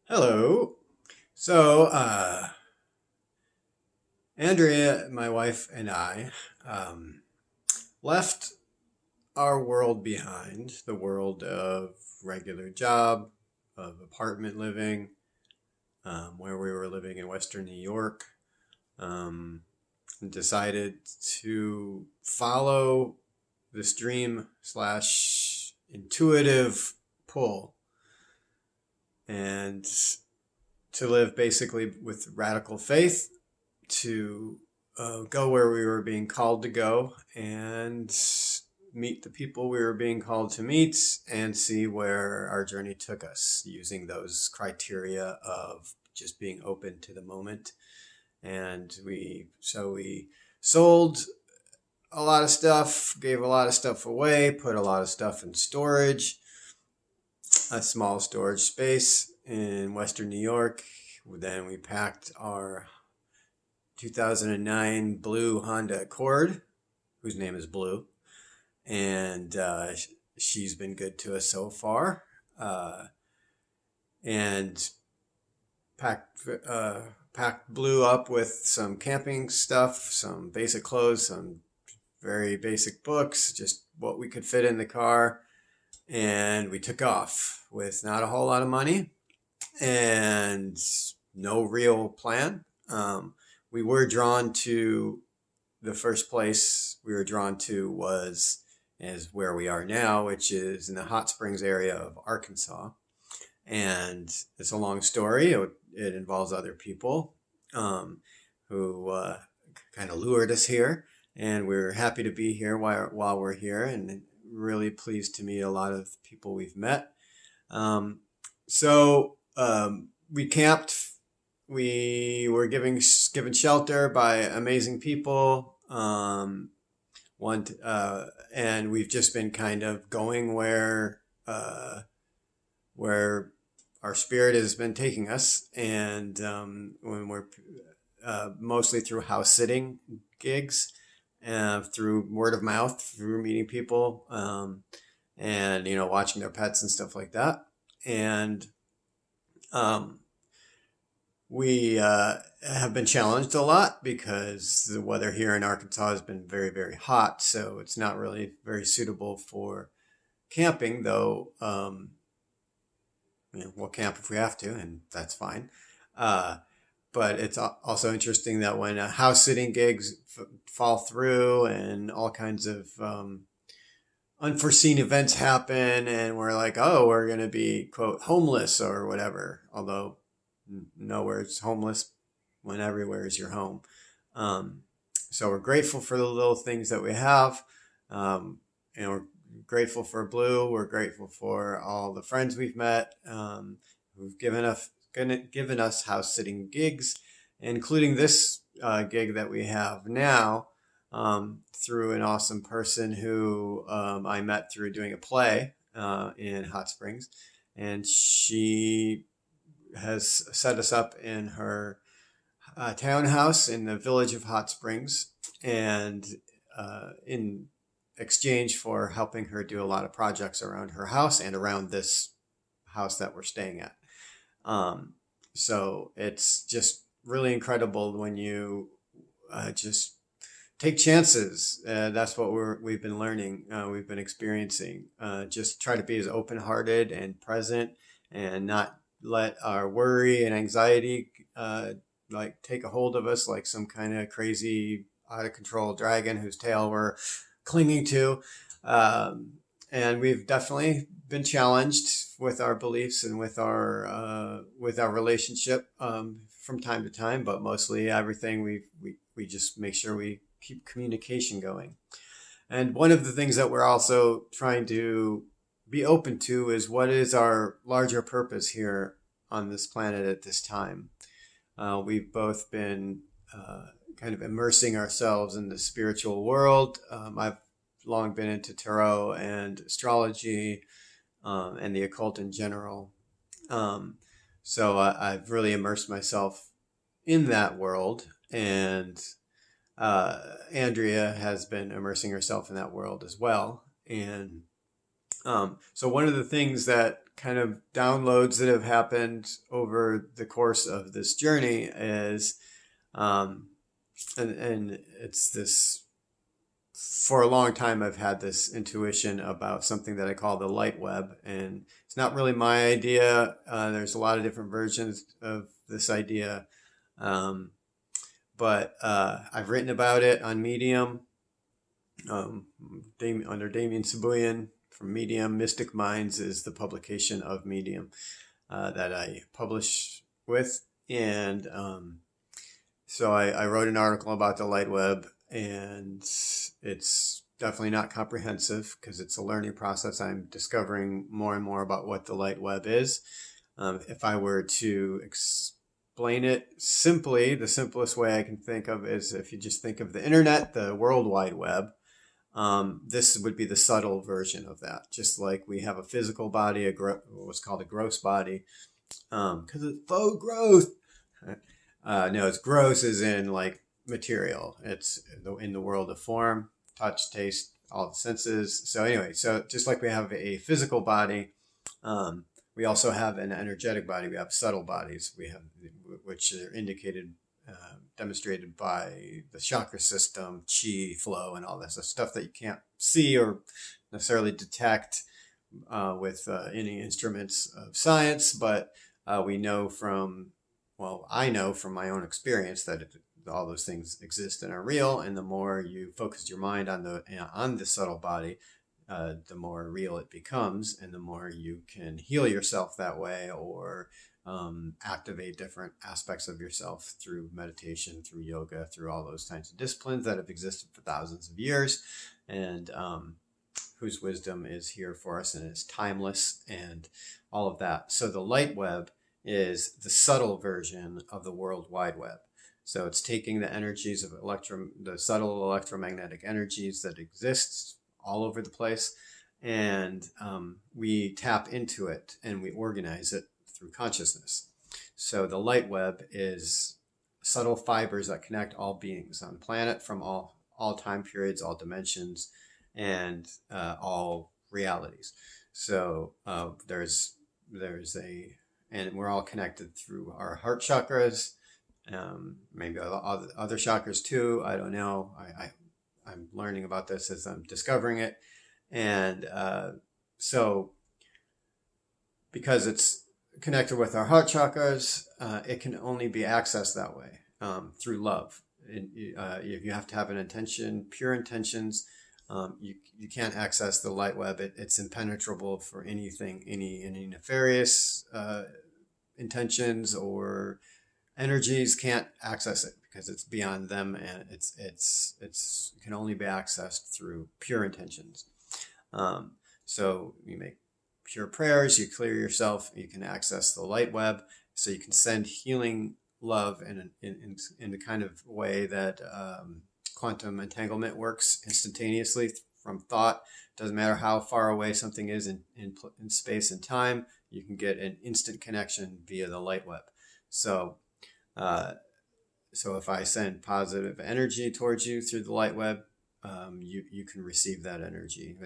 Hello. So, Andrea, my wife, and I um, left our world behind, the world of regular job, of apartment living, where we were living in Western New York, um, and decided to follow this dream slash intuitive pull and to live basically with radical faith to go where we were being called to go and meet the people we were being called to meet and see where our journey took us using those criteria of just being open to the moment. And we sold a lot of stuff, gave a lot of stuff away, put a lot of stuff in storage, a small storage space in Western New York. Then we packed our 2009 blue Honda Accord, whose name is Blue, and she's been good to us so far. And packed packed Blue up with some camping stuff, some basic clothes, some very basic books, just what we could fit in the car, and we took off with not a whole lot of money and no real plan. We were drawn to the first place we were drawn to was is where we are now, which is in the Hot Springs area of Arkansas. And it's a long story. It involves other people who kind of lured us here, and we're happy to be here while we're here, and really pleased to meet a lot of people we've met. Um, so we camped. We were given shelter by amazing people. And we've just been kind of going where our spirit has been taking us, and when we're mostly through house sitting gigs, through word of mouth, through meeting people, and watching their pets and stuff like that, and um, we have been challenged a lot because the weather here in Arkansas has been very, very hot. So it's not really very suitable for camping, though. We'll camp if we have to, and that's fine. Uh, but it's also interesting that when house sitting gigs fall through and all kinds of unforeseen events happen, and we're like, oh, we're going to be, quote, homeless or whatever. Although nowhere's homeless when everywhere is your home. Um, so we're grateful for the little things that we have. We're grateful for Blue. We're grateful for all the friends we've met who've given us house sitting gigs, including this gig that we have now through an awesome person who I met through doing a play in Hot Springs, and she has set us up in her townhouse in the village of Hot Springs, and in exchange for helping her do a lot of projects around her house and around this house that we're staying at. So it's just really incredible when you just take chances. That's what we've been learning. We've been experiencing. Just try to be as open-hearted and present, and not let our worry and anxiety like take a hold of us like some kind of crazy out of control dragon whose tail we're clinging to. And we've definitely been challenged with our beliefs and with our relationship from time to time, but mostly everything we just make sure we keep communication going. And one of the things that we're also trying to be open to is what is our larger purpose here on this planet at this time. We've both been kind of immersing ourselves in the spiritual world. I've long been into tarot and astrology and the occult in general. So I've really immersed myself in that world, and Andrea has been immersing herself in that world as well. And so one of the things that kind of downloads that have happened over the course of this journey is, um, and it's this, for a long time, I've had this intuition about something that I call the light web, and it's not really my idea. There's a lot of different versions of this idea, um, but I've written about it on Medium, under Damien Sabuyan from Medium. Mystic Minds is the publication of Medium that I publish with, and so I wrote an article about the light web, and it's definitely not comprehensive because it's a learning process. I'm discovering more and more about what the light web is. If I were to explain it simply, the simplest way I can think of is if you just think of the internet, the World Wide Web. This would be the subtle version of that. Just like we have a physical body, what's called a gross body, because it's faux growth. No, it's gross as in like material. It's in the world of form, touch, taste, all the senses. So anyway, so just like we have a physical body, we also have an energetic body. We have subtle bodies. We have, which are indicated, demonstrated by the chakra system, chi flow, and all this stuff that you can't see or necessarily detect with any instruments of science, but we know from, well, I know from my own experience that all those things exist and are real. And the more you focus your mind on the subtle body, the more real it becomes, and the more you can heal yourself that way, or activate different aspects of yourself through meditation, through yoga, through all those kinds of disciplines that have existed for thousands of years, and whose wisdom is here for us and is timeless, and all of that. So the light web is the subtle version of the World Wide Web. So it's taking the energies of the subtle electromagnetic energies that exist all over the place, and we tap into it and we organize it through consciousness. So the light web is subtle fibers that connect all beings on the planet from all time periods, all dimensions, and all realities. So there's and we're all connected through our heart chakras, maybe other chakras too. I don't know. I'm learning about this as I'm discovering it. And so because it's connected with our heart chakras, it can only be accessed that way, through love. You have to have an intention, pure intentions. You can't access the light web. It's impenetrable for anything, any nefarious intentions or energies can't access it because it's beyond them, and it can only be accessed through pure intentions. So you make pure prayers, you clear yourself, you can access the light web, so you can send healing love in the kind of way that quantum entanglement works instantaneously from thought. Doesn't matter how far away something is in space and time, you can get an instant connection via the light web. So if I send positive energy towards you through the light web, you can receive that energy.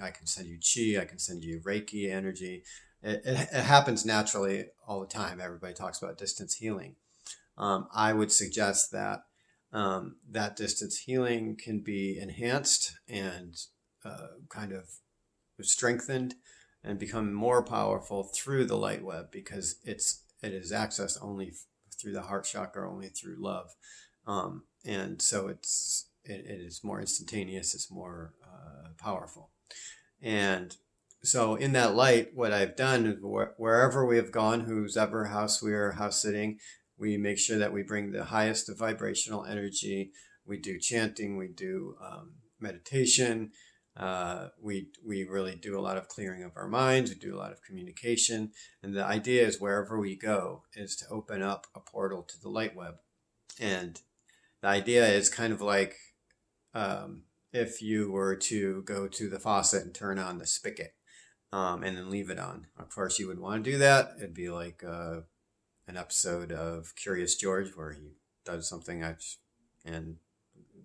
I can send you chi, I can send you Reiki energy. It happens naturally all the time. Everybody talks about distance healing. I would suggest that that distance healing can be enhanced and kind of strengthened and become more powerful through the light web, because it is accessed only through the heart chakra, only through love, and so it is more instantaneous. It's more powerful, and so in that light, what I've done is wherever we have gone, whose ever house we are house sitting, we make sure that we bring the highest of vibrational energy. We do chanting, we do meditation. We really do a lot of clearing of our minds. We do a lot of communication. And the idea is wherever we go is to open up a portal to the light web. And the idea is kind of like if you were to go to the faucet and turn on the spigot and then leave it on. Of course, you would want to do that. It'd be like an episode of Curious George where he does something and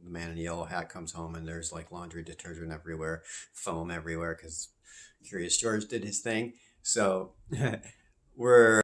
the man in the yellow hat comes home and there's like laundry detergent everywhere, foam everywhere, because Curious George did his thing. So we're